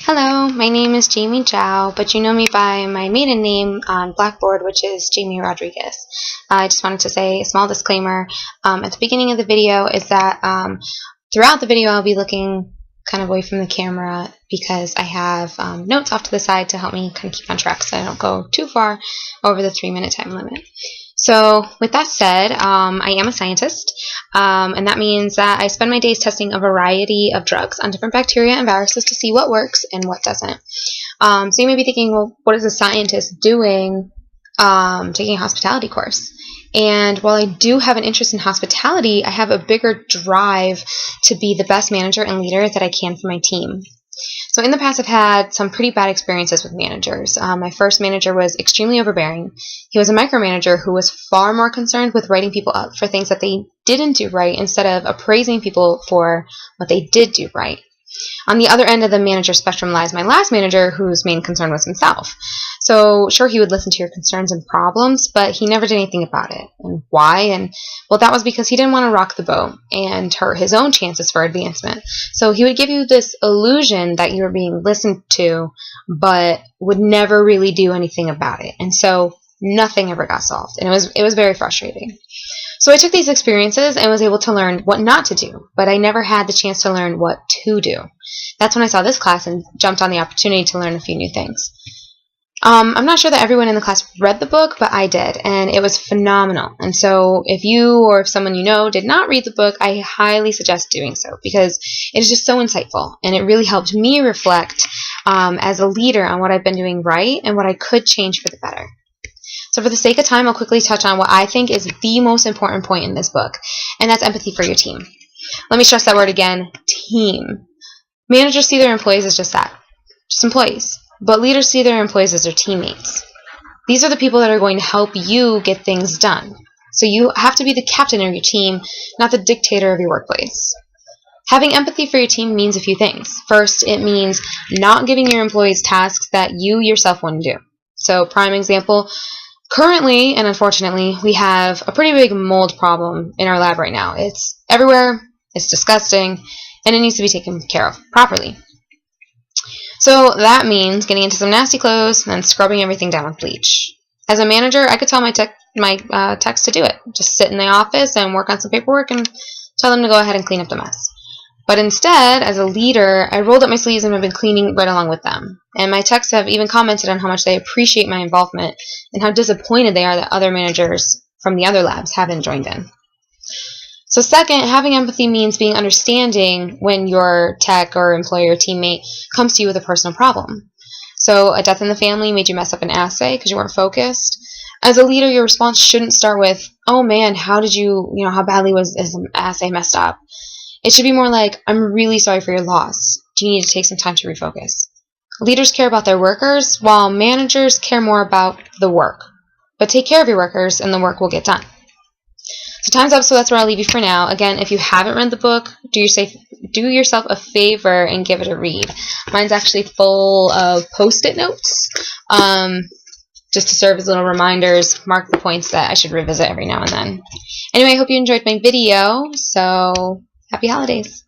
Hello, my name is Jamie Zhao, but you know me by my maiden name on Blackboard, which is Jamie Rodriguez. I just wanted to say a small disclaimer at the beginning of the video is that throughout the video I'll be looking kind of away from the camera because I have notes off to the side to help me kind of keep on track so I don't go too far over the 3-minute time limit. So with that said, I am a scientist, and that means that I spend my days testing a variety of drugs on different bacteria and viruses to see what works and what doesn't. So you may be thinking, well, what is a scientist doing taking a hospitality course? And while I do have an interest in hospitality, I have a bigger drive to be the best manager and leader that I can for my team. So in the past, I've had some pretty bad experiences with managers. My first manager was extremely overbearing. He was a micromanager who was far more concerned with writing people up for things that they didn't do right instead of appraising people for what they did do right. On the other end of the manager spectrum lies my last manager, whose main concern was himself. So sure, he would listen to your concerns and problems, but he never did anything about it. And why? And well, that was because he didn't want to rock the boat and hurt his own chances for advancement. So he would give you this illusion that you were being listened to, but would never really do anything about it. And so nothing ever got solved. And it was very frustrating. So I took these experiences and was able to learn what not to do, but I never had the chance to learn what to do. That's when I saw this class and jumped on the opportunity to learn a few new things. I'm not sure that everyone in the class read the book, but I did, and it was phenomenal. And so if you or if someone you know did not read the book, I highly suggest doing so because it is just so insightful, and it really helped me reflect as a leader on what I've been doing right and what I could change for the better. So for the sake of time, I'll quickly touch on what I think is the most important point in this book, and that's empathy for your team. Let me stress that word again, team. Managers see their employees as just that, just employees. But leaders see their employees as their teammates. These are the people that are going to help you get things done. So you have to be the captain of your team, not the dictator of your workplace. Having empathy for your team means a few things. First, it means not giving your employees tasks that you yourself wouldn't do. So prime example, currently and unfortunately, we have a pretty big mold problem in our lab right now. It's everywhere, it's disgusting, and it needs to be taken care of properly. So that means getting into some nasty clothes and scrubbing everything down with bleach. As a manager, I could tell my techs to do it. Just sit in the office and work on some paperwork and tell them to go ahead and clean up the mess. But instead, as a leader, I rolled up my sleeves and have been cleaning right along with them. And my techs have even commented on how much they appreciate my involvement and how disappointed they are that other managers from the other labs haven't joined in. So second, having empathy means being understanding when your tech or employee or teammate comes to you with a personal problem. So a death in the family made you mess up an assay because you weren't focused. As a leader, your response shouldn't start with, oh man, how badly was this assay messed up? It should be more like, I'm really sorry for your loss. Do you need to take some time to refocus? Leaders care about their workers, while managers care more about the work. But take care of your workers and the work will get done. So time's up, so that's where I'll leave you for now. Again, if you haven't read the book, do yourself a favor and give it a read. Mine's actually full of Post-it notes, just to serve as little reminders, mark the points that I should revisit every now and then. Anyway, I hope you enjoyed my video, so happy holidays.